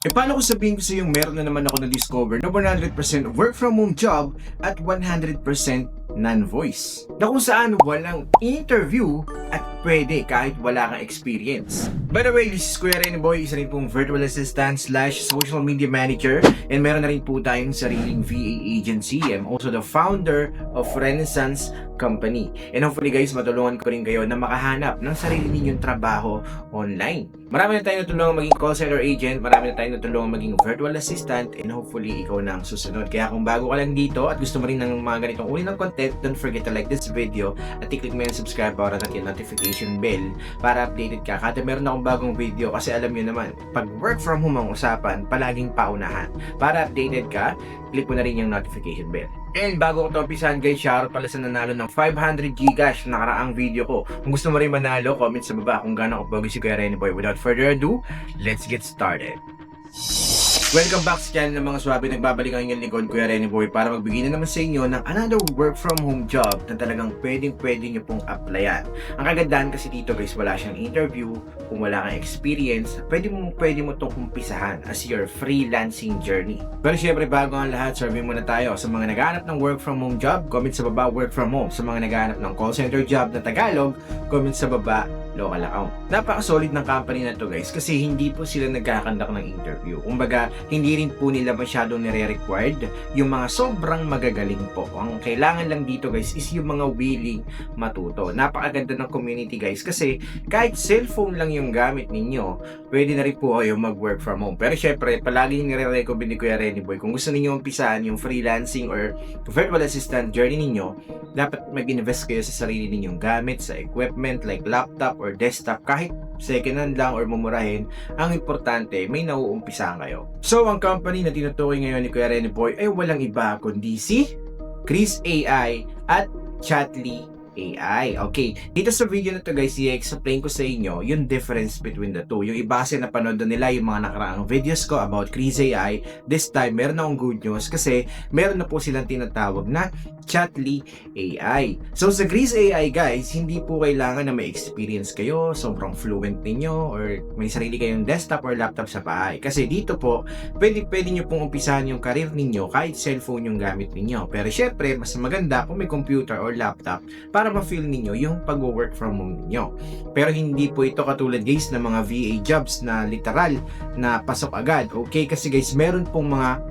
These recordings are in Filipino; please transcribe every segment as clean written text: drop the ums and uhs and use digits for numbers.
Paano kung sabihin ko sa yung meron na naman ako na-discover na 100% work from home job at 100% non-voice? Na kung saan walang interview at pwede kahit wala kang experience. By the way, this is Kuya Rene Boy, isa rin pong virtual assistant / social media manager, and meron na rin po tayong sariling VA agency. I'm also the founder of Renaissance Company. And hopefully guys, matulungan ko rin kayo na makahanap ng sarili ninyong trabaho online. Marami na tayong natulungan maging call center agent, marami na tayong natulungan maging virtual assistant, and hopefully ikaw na ang susunod. Kaya kung bago ka lang dito at gusto mo rin ng mga ganitong uri ng content, don't forget to like this video at i-click mo yung subscribe button at yung notification bell para updated ka. Kada meron akong bagong video, kasi alam nyo naman, pag work from home ang usapan, palaging paunahan. Para updated ka, click mo na rin yung notification bell. And bago ko ito umpisahan guys, shoutout pala sa nanalo ng 500 Gcash na nakaraang video ko. Kung gusto mo rin manalo, comment sa baba kung gaano ako pogi si Kuya Rene Boy. Without further ado, let's get started. Welcome back sa channel ng mga swabe. Nagbabalik ang inyong lingkod, Kuya Rene Boy, para magbigay na naman sa inyo ng another work from home job na talagang pwede nyo pong applyan. Ang kagandahan kasi dito guys, wala siyang interview. Kung wala kang experience, pwede mo itong kumpisahan as your freelancing journey. Pero syempre, bago ang lahat, survey muna tayo. Sa mga naghahanap ng work from home job, comment sa baba work from home. Sa mga naghahanap ng call center job na Tagalog, comment sa baba local account. Napaka-solid ng company na to guys, kasi hindi po sila nagkakandak ng interview. Kumbaga, hindi rin po nila masyadong nire-required yung mga sobrang magagaling po. Ang kailangan lang dito guys is yung mga willing matuto. Napakaganda ng community guys, kasi kahit cellphone lang yung gamit ninyo, pwede na rin po kayo mag-work from home. Pero syempre, palagi nire-recommend ni Kuya Rene Boy, kung gusto ninyo umpisahan yung freelancing or virtual assistant journey ninyo, dapat mag-invest kayo sa sarili ninyong gamit, sa equipment like laptop or desktop, kahit second hand lang or mumurahin. Ang importante, may nauumpisahan kayo. So, ang company na tinutukoy ngayon ni Kuya Rene Boy ay walang iba kundi si Kris AI at Chatly AI. Okay, dito sa video na to guys, i-explain ko sa inyo yung difference between the two. Yung iba kasi napanood na nila yung mga nakaraang videos ko about Kris AI. This time, meron akong good news kasi meron na po silang tinatawag na Chatly AI. So sa Kris AI guys, hindi po kailangan na may experience kayo, sobrang fluent ninyo, or may sarili kayong desktop or laptop sa bahay. Kasi dito po, pwede nyo pong umpisahan yung career ninyo kahit cellphone yung gamit ninyo. Pero syempre, mas maganda kung may computer or laptop para ma-feel ninyo yung pag-work from home ninyo. Pero hindi po ito katulad guys ng mga VA jobs na literal na pasok agad. Okay, kasi guys, meron pong mga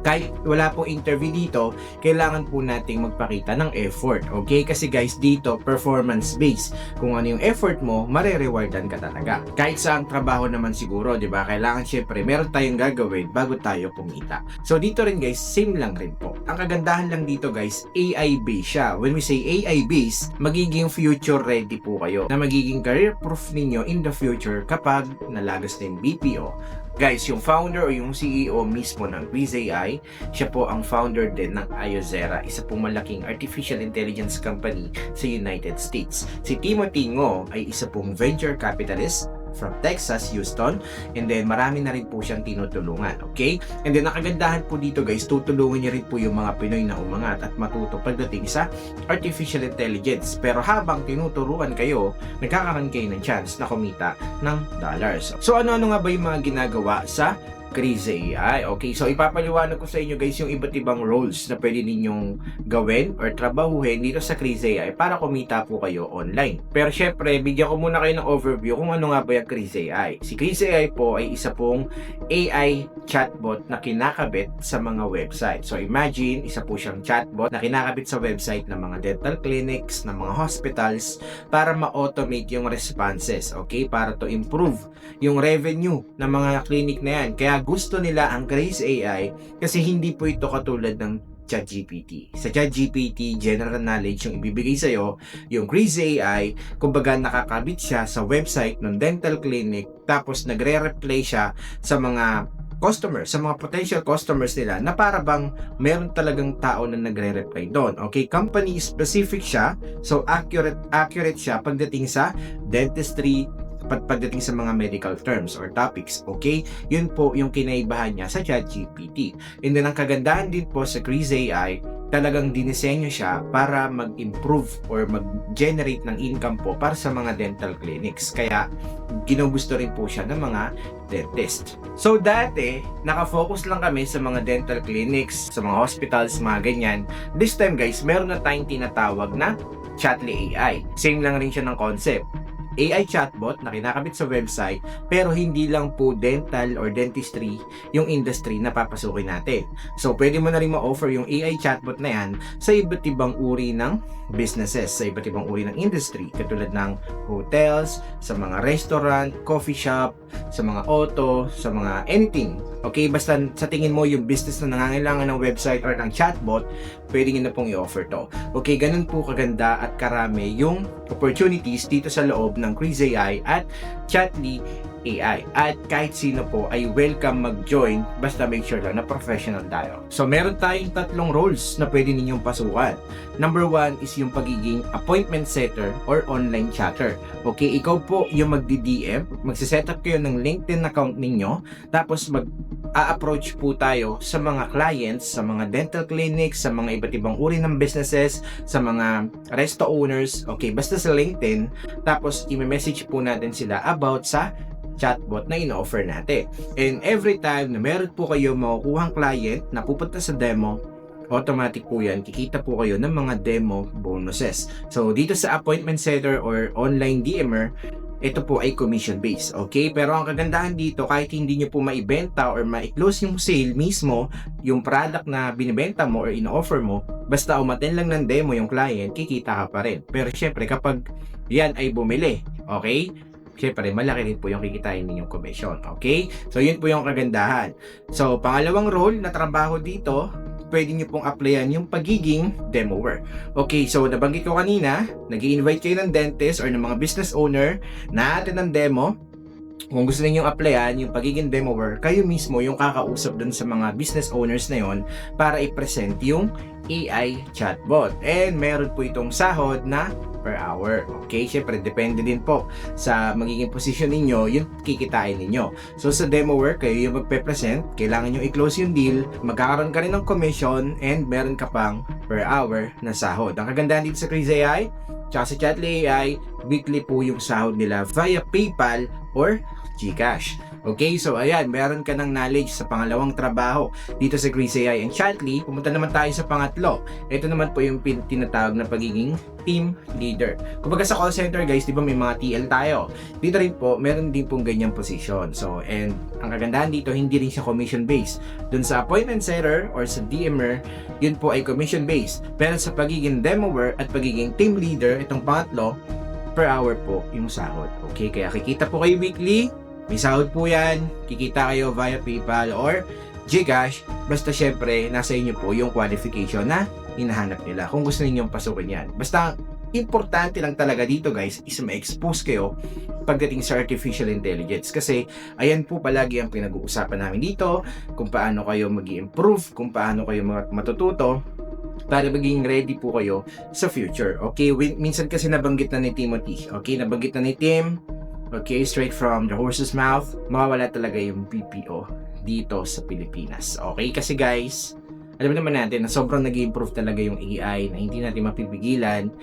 kahit wala pong interview dito, kailangan po nating magpakita ng effort. Okay? Kasi guys, dito, performance based. Kung ano yung effort mo, mare-rewardan ka talaga. Kahit sa ang trabaho naman siguro, di ba? Kailangan syempre, meron tayong gagawin bago tayo kumita. So dito rin guys, same lang rin po. Ang kagandahan lang dito guys, AI based siya. When we say AI based, magiging future ready po kayo. Na magiging career proof ninyo in the future kapag nalagas na yung BPO. Guys, yung founder o yung CEO mismo ng Kris AI, siya po ang founder din ng Iozera, isa pong malaking artificial intelligence company sa United States. Si Timothy Ngo ay isa pong venture capitalist from Texas, Houston, and then marami na rin po siyang tinutulungan, okay? And then nakagandahan po dito guys, tutulungan niya rin po yung mga Pinoy na umangat at matuto pagdating sa artificial intelligence. Pero habang tinuturuan kayo, nagkakaroon kayo ng chance na kumita ng dollars. So ano-ano nga ba yung mga ginagawa sa Kris AI? Okay, so ipapaliwanag ko sa inyo guys yung iba't ibang roles na pwede ninyong gawin or trabahuhin dito sa Kris AI para kumita po kayo online. Pero syempre, bigyan ko muna kayo ng overview kung ano nga ba yung Kris AI. Si Kris AI po ay isa pong AI chatbot na kinakabit sa mga website. So imagine, isa po siyang chatbot na kinakabit sa website ng mga dental clinics, ng mga hospitals para ma-automate yung responses, okay? Para to improve yung revenue ng mga clinic na yan. Kaya gusto nila ang Kris AI kasi hindi po ito katulad ng ChatGPT. Sa ChatGPT, general knowledge yung ibibigay sa'yo. Yung Kris AI, kumbaga nakakabit siya sa website ng dental clinic, tapos nagre-replay siya sa mga customers, sa mga potential customers nila na para bang meron talagang tao na nagre-reply doon. Okay, company specific siya, so accurate siya pagdating sa dentistry, pagdating sa mga medical terms or topics, okay? Yun po yung kinaibahan niya sa ChatGPT. And then ang kagandahan din po sa Kris AI, talagang dinisenyo siya para mag-improve or mag-generate ng income po para sa mga dental clinics. Kaya ginugusto rin po siya ng mga dentist. So dati, nakafocus lang kami sa mga dental clinics, sa mga hospitals, mga ganyan. This time guys, meron na tayong tinatawag na Chatly AI. Same lang rin siya ng concept. AI chatbot na kinakabit sa website, pero hindi lang po dental or dentistry yung industry na papasukin natin. So, pwede mo na rin ma-offer yung AI chatbot na yan sa iba't ibang uri ng businesses, sa iba't ibang uri ng industry, katulad ng hotels, sa mga restaurant, coffee shop, sa mga auto, sa mga anything. Okay, basta sa tingin mo yung business na nangangailangan ng website or ng chatbot, pwede nyo na pong i-offer to. Okay, ganun po kaganda at karami yung opportunities dito sa loob ng Kris AI at Chatly AI. At kahit sino po ay welcome mag-join, basta make sure lang na professional tayo. So meron tayong 3 roles na pwede ninyong pasukan. Number 1 is yung pagiging appointment setter or online chatter. Okay, ikaw po yung magdi-DM, magsiset up kayo ng LinkedIn account ninyo, tapos a-approach po tayo sa mga clients, sa mga dental clinics, sa mga iba't ibang uri ng businesses, sa mga resto owners, okay, basta sa LinkedIn, tapos i-message po natin sila about sa chatbot na ino-offer natin. And every time na meron po kayo makukuhang client na pupunta sa demo, automatic po yan, kikita po kayo ng mga demo bonuses. So, dito sa appointment setter or online DMer, ito po ay commission based, okay? Pero ang kagandahan dito, kahit hindi nyo po maibenta or ma-close yung sale mismo, yung product na binibenta mo or ino-offer mo, basta umattend lang ng demo yung client, kikita ka pa rin. Pero syempre, kapag yan ay bumili, okay? Syempre, malaki rin po yung kikitain ninyong commission, okay? So, yun po yung kagandahan. So, pangalawang role na trabaho dito, pwede nyo pong applyan yung pagiging demoer. Okay, so nabanggit ko kanina, nag-i-invite kayo ng dentist or ng mga business owner na atin ng demo. Kung gusto ninyong applyan yung pagiging demoer, kayo mismo yung kakausap dun sa mga business owners na yon para i-present yung AI chatbot. And meron po itong sahod na per hour. Okay, syempre depende din po sa magiging position ninyo, yung kikitain ninyo. So sa demo work, kayo yung magpe-present, kailangan nyo i-close yung deal, magkakaroon ka rin ng commission, and meron ka pang per hour na sahod. Ang kagandahan dito sa Kris AI, tsaka sa Chatly AI, weekly po yung sahod nila via PayPal or GCash. Okay, so ayan, meron ka ng knowledge sa pangalawang trabaho dito sa Kris AI and Chatly. Pumunta naman tayo sa pangatlo. Ito naman po yung tinatawag na pagiging team leader. Kumbaga sa call center guys, di ba may mga TL tayo? Dito rin po, meron din pong ganyang position. So, and ang kagandahan dito, hindi rin siya commission based. Dun sa appointment setter or sa DMer, yun po ay commission based. Pero sa pagiging demoer at pagiging team leader, itong pangatlo, per hour po yung sahod. Okay, kaya kikita po kayo weekly, may sahod po yan, kikita kayo via PayPal or GCash, basta syempre nasa inyo po yung qualification na hinahanap nila kung gusto ninyong pasukin yan. Basta importante lang talaga dito guys is ma-expose kayo pagdating sa artificial intelligence, kasi ayan po palagi ang pinag-uusapan namin dito, kung paano kayo mag-improve, kung paano kayo matututo para maging ready po kayo sa future. Okay, minsan kasi nabanggit na ni Timothy, okay, nabanggit na ni Tim, okay, straight from the horse's mouth, mawawala talaga yung BPO dito sa Pilipinas. Okay, kasi guys, alam naman natin na sobrang nag-improve talaga yung AI na hindi natin mapipigilan.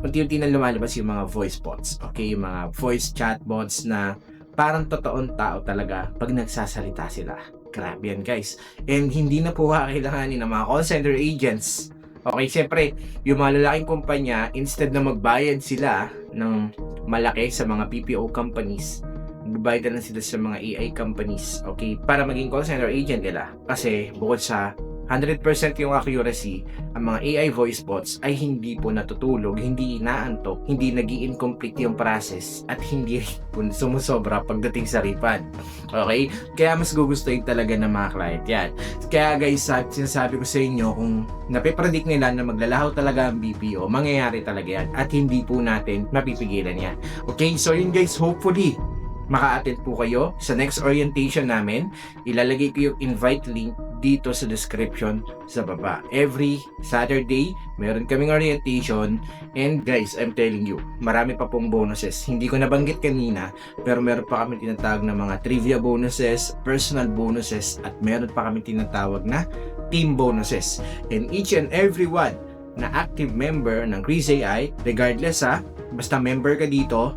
Unti-unti na lumalabas yung mga voice bots, okay, yung mga voice chatbots na parang totoong tao talaga pag nagsasalita sila. Grabe yan guys. And hindi na po kakailanganin ng mga call center agents. Okay, syempre, yung mga lalaking kumpanya, instead na magbayad sila ng malaki sa mga PPO companies, magbayad na lang sila sa mga AI companies, okay, para maging call center agent nila. Kasi bukod sa 100% yung accuracy, ang mga AI voice bots ay hindi po natutulog, hindi inaantok, hindi nag-i-incomplete yung process, at hindi po sumusobra pagdating sa refund. Okay? Kaya mas gugustuhin talaga ng mga client yan. Kaya guys, sinasabi ko sa inyo, kung napipredict nila na maglalaho talaga ang BPO, mangyayari talaga yan, at hindi po natin mapipigilan yan. Okay? So yun guys, hopefully maka-attend po kayo sa next orientation namin. Ilalagay ko yung invite link dito sa description sa baba. Every Saturday, meron kaming orientation, and guys, I'm telling you, marami pa pong bonuses. Hindi ko nabanggit kanina, pero meron pa kami tinatawag na mga trivia bonuses, personal bonuses, at meron pa kami tinatawag na team bonuses. And each and every one na active member ng Chris AI, regardless basta member ka dito,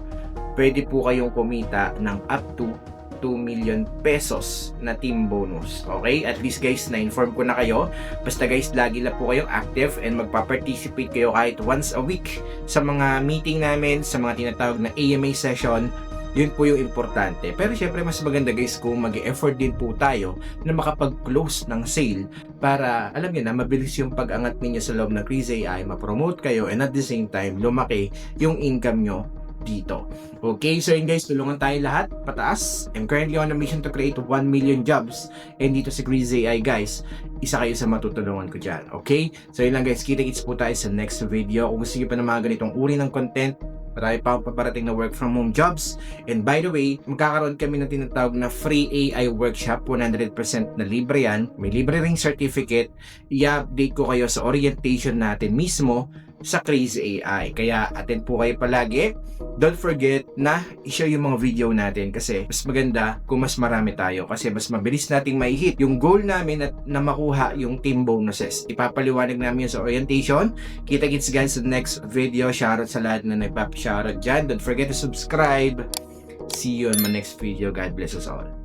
pwede po kayong kumita ng up to 2 million pesos na team bonus. Okay? At least guys, na-inform ko na kayo. Basta guys, lagi lang po kayong active and magpa-participate kayo kahit once a week sa mga meeting namin, sa mga tinatawag na AMA session. Yun po yung importante. Pero syempre, mas maganda guys kung mag-e-effort din po tayo na makapag-close ng sale para, alam niyo na, mabilis yung pag-angat ninyo sa loob ng Chris AI, ma-promote kayo, and at the same time, lumaki yung income nyo dito. Okay, so yun guys, tulungan tayo lahat pataas. I'm currently on a mission to create 1 million jobs, and dito si Chris AI guys, isa kayo sa matutulungan ko dyan. Okay, so yun lang guys, kita-kits po tayo sa next video. Kung gusto nyo pa ng mga ganitong uri ng content, marami pa akong paparating na work from home jobs. And by the way, magkakaroon kami ng tinatawag na free AI workshop, 100% na libre yan. May libre ring certificate. I-update ko kayo sa orientation natin mismo sa Chris AI. Kaya attend po kayo palagi. Don't forget na i-share yung mga video natin kasi mas maganda kung mas marami tayo kasi mas mabilis nating mai-hit yung goal namin at na makuha yung team bonuses. Ipapaliwanag namin yun sa orientation. Kita-kits guys sa next video. Shoutout sa lahat na nagpap-shoutout dyan. Don't forget to subscribe. See you on my next video. God bless us all.